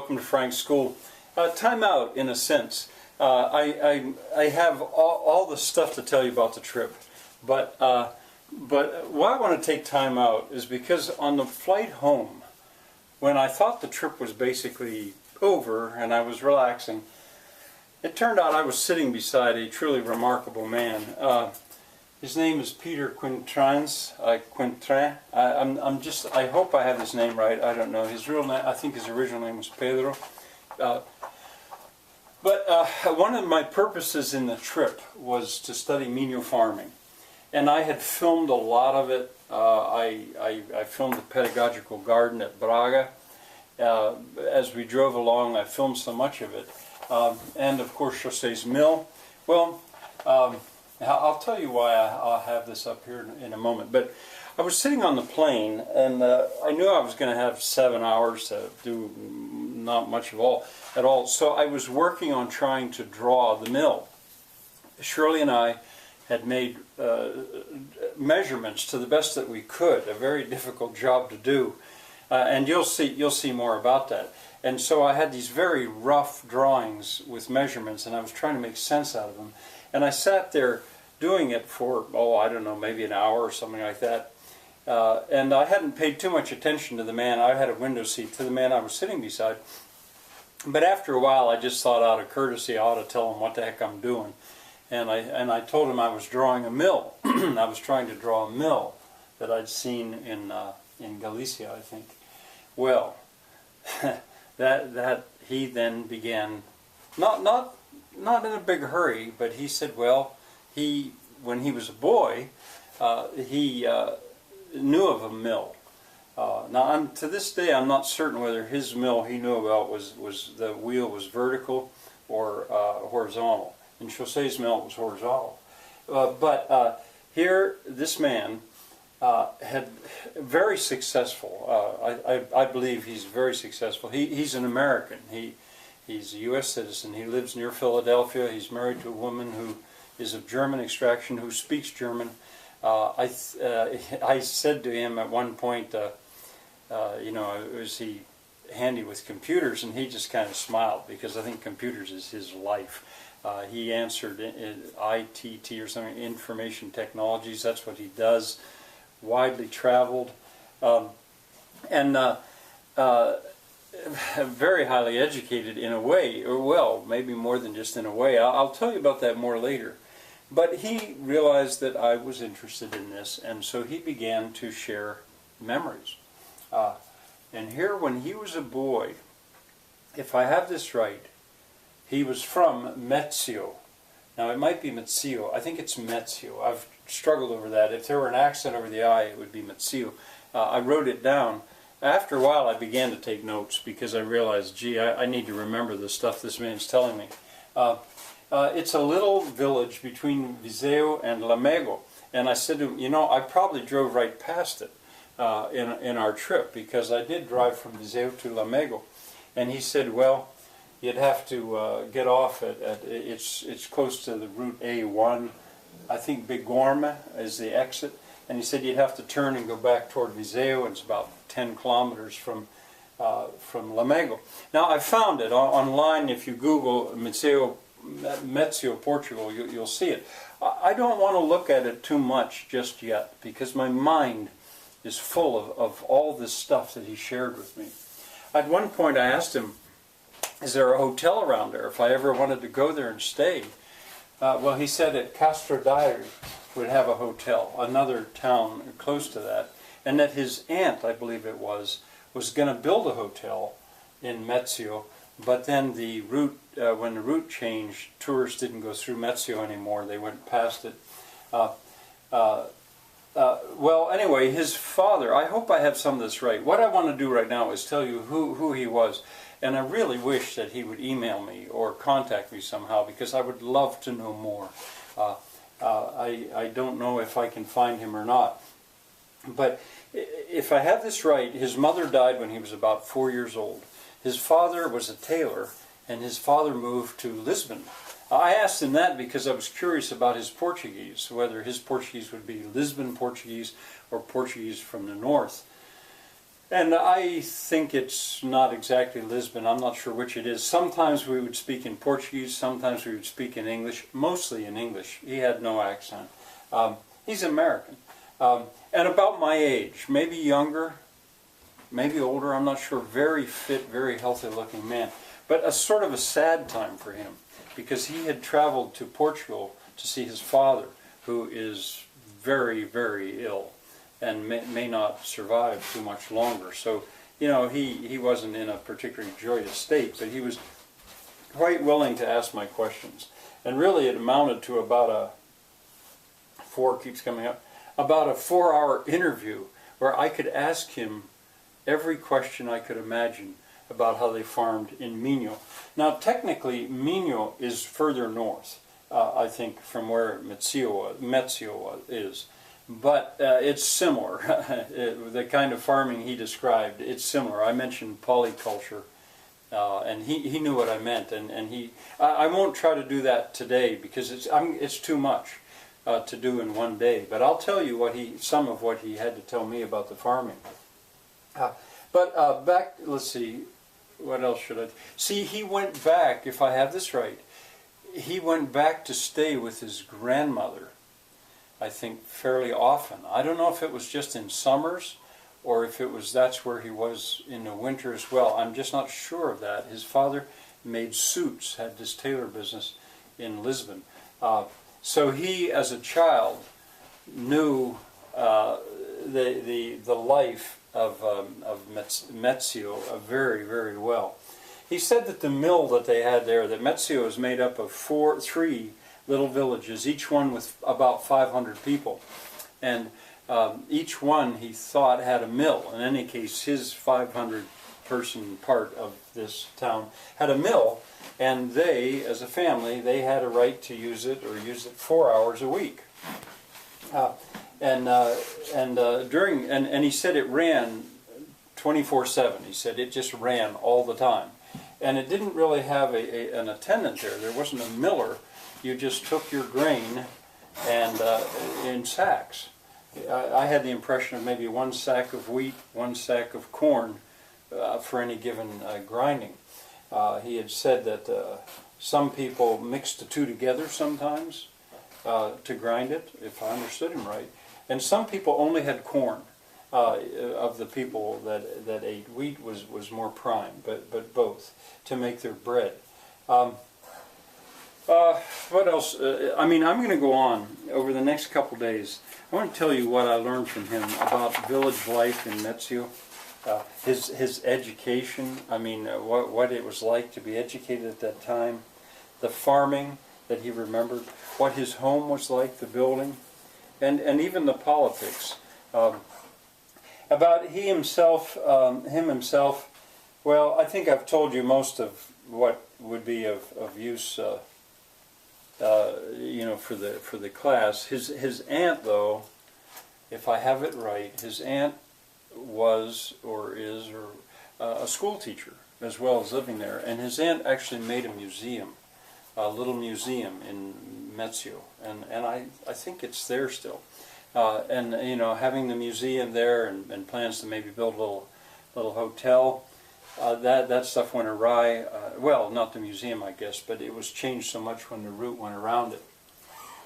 welcome to Frank's School. Time out, in a sense. I have all the stuff to tell you about the trip, but why I want to take time out is because on the flight home, when I thought the trip was basically over and I was relaxing, it turned out I was sitting beside a truly remarkable man. His name is Peter Quintrans. Quintrans. I hope I have his name right. I don't know his real name. I think his original name was Pedro. One of my purposes in the trip was to study Mino farming, and I had filmed a lot of it. I filmed the pedagogical garden at Braga. As we drove along, I filmed so much of it, and of course José's mill. Well, I'll tell you why I'll have this up here in a moment. But I was sitting on the plane, and I knew I was going to have 7 hours to do not much at all. So I was working on trying to draw the mill. Shirley and I had made measurements to the best that we could. A very difficult job to do, and you'll see more about that. And so I had these very rough drawings with measurements, and I was trying to make sense out of them. And I sat there doing it for, I don't know, maybe an hour or something like that. And I hadn't paid too much attention to the man. I had a window seat to the man I was sitting beside. But after a while, I just thought out of courtesy I ought to tell him what the heck I'm doing. And I told him I was drawing a mill. I was trying to draw a mill that I'd seen in Galicia, I think. Well, that he then began, not in a big hurry, but he said, well, when he was a boy, he knew of a mill. Now, to this day, I'm not certain whether his mill he knew about was the wheel was vertical or horizontal. In José's mill, it was horizontal. But here, this man had very successful. I believe he's very successful. He's an American. He's a U.S. citizen. He lives near Philadelphia. He's married to a woman who is of German extraction, who speaks German. I said to him at one point, is he handy with computers? And he just kind of smiled, because I think computers is his life. He answered ITT or something, information technologies. That's what he does. Widely traveled, and very highly educated in a way, or well, maybe more than just in a way. I'll tell you about that more later. But he realized that I was interested in this, and so he began to share memories. And here, when he was a boy, if I have this right, he was from Mezio. Now, it might be Mezio. I think it's Mezio. I've struggled over that. If there were an accent over the I, it would be Mezio. I wrote it down. After a while, I began to take notes, because I realized, gee, I need to remember the stuff this man's telling me. It's a little village between Viseu and Lamego. And I said to him, I probably drove right past it in our trip, because I did drive from Viseu to Lamego. And he said, well, you'd have to get off it's close to the route A1. I think Bigorma is the exit. And he said you'd have to turn and go back toward Viseu, and it's about 10 kilometers from Lamego. Now, I found it online. If you Google Mezio, Portugal, you'll see it. I don't want to look at it too much just yet, because my mind is full of all this stuff that he shared with me. At one point, I asked him, is there a hotel around there if I ever wanted to go there and stay? Well, he said that Castro Daire would have a hotel, another town close to that, and that his aunt, I believe it was going to build a hotel in Mezio, but then the route, when the route changed, tourists didn't go through Mezio anymore. They went past it. Well, anyway, his father, I hope I have some of this right. What I want to do right now is tell you who he was. And I really wish that he would email me or contact me somehow, because I would love to know more. I don't know if I can find him or not. But if I have this right, his mother died when he was about 4 years old. His father was a tailor, and his father moved to Lisbon. I asked him that because I was curious about his Portuguese, whether his Portuguese would be Lisbon Portuguese or Portuguese from the north. And I think it's not exactly Lisbon. I'm not sure which it is. Sometimes we would speak in Portuguese, sometimes we would speak in English, mostly in English. He had no accent. He's American. And about my age, maybe younger, maybe older, I'm not sure. Very fit, very healthy looking man. But a sort of a sad time for him, because he had traveled to Portugal to see his father, who is very, very ill and may not survive too much longer. So, you know, he wasn't in a particularly joyous state, but he was quite willing to ask my questions. And really it amounted to about a 4-hour interview where I could ask him every question I could imagine about how they farmed in Minho. Now technically Minho is further north, I think, from where Mezio is. But it's similar. The kind of farming he described, it's similar. I mentioned polyculture, and he knew what I meant. And I won't try to do that today because it's too much to do in one day. But I'll tell you some of what he had to tell me about the farming. But back, let's see, what else should I... See, he went back, if I have this right, he went back to stay with his grandmother, I think, fairly often. I don't know if it was just in summers or if that's where he was in the winter as well. I'm just not sure of that. His father made suits, had this tailor business in Lisbon. So he, as a child, knew the life of Mezio very, very well. He said that the mill that they had there, that Mezio is made up of three little villages, each one with about 500 people. And each one, he thought, had a mill. In any case, his 500-person part of this town had a mill, and they, as a family, they had a right to use it, or use it 4 hours a week. And he said it ran 24/7. He said it just ran all the time. And it didn't really have an attendant there. There wasn't a miller. You just took your grain and in sacks. I had the impression of maybe 1 sack of wheat, 1 sack of corn for any given grinding. He had said that some people mixed the two together sometimes to grind it, if I understood him right. And some people only had corn. Of the people that ate wheat was more prime, but both, to make their bread. What else? I mean, I'm going to go on over the next couple days. I want to tell you what I learned from him about village life in Mezio, his education. I mean, what it was like to be educated at that time, the farming that he remembered, what his home was like, the building, and even the politics. About him himself, well, I think I've told you most of what would be of use, you know, for the class. His aunt, though, if I have it right, his aunt was or is a school teacher as well as living there, and his aunt actually made a museum, a little museum in Mezio, and I think it's there still. And you know, having the museum there and plans to maybe build a little hotel, that stuff went awry. Well, not the museum, I guess, but it was changed so much when the route went around it.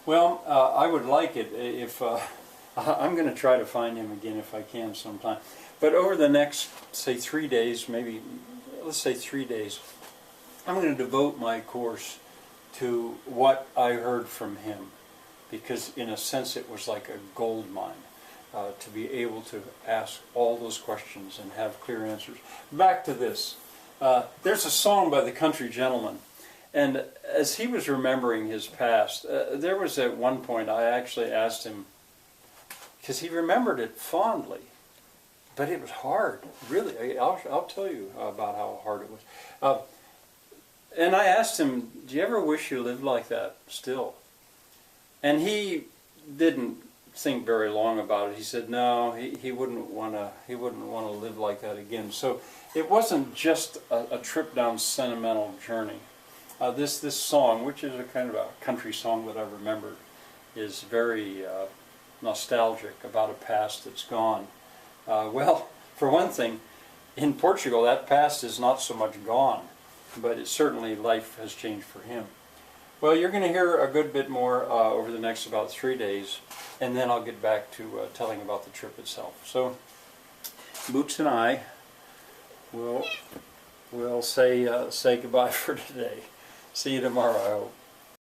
Well, I would like it if I'm going to try to find him again if I can sometime. But over the next, say, 3 days, maybe let's say 3 days, I'm going to devote my course to what I heard from him. Because in a sense it was like a gold mine to be able to ask all those questions and have clear answers. Back to this. There's a song by the Country Gentleman, and as he was remembering his past, there was at one point I actually asked him, because he remembered it fondly, but it was hard, really. I'll tell you about how hard it was. And I asked him, do you ever wish you lived like that still? And he didn't think very long about it. He said no, he wouldn't want to live like that again. So it wasn't just a trip down sentimental journey. This song, which is a kind of a country song that I remembered, is very nostalgic about a past that's gone. Well, For one thing, in Portugal, that past is not so much gone, but it certainly life has changed for him. Well, you're going to hear a good bit more over the next about 3 days, and then I'll get back to telling about the trip itself. So, Boots and I will say goodbye for today. See you tomorrow, I hope.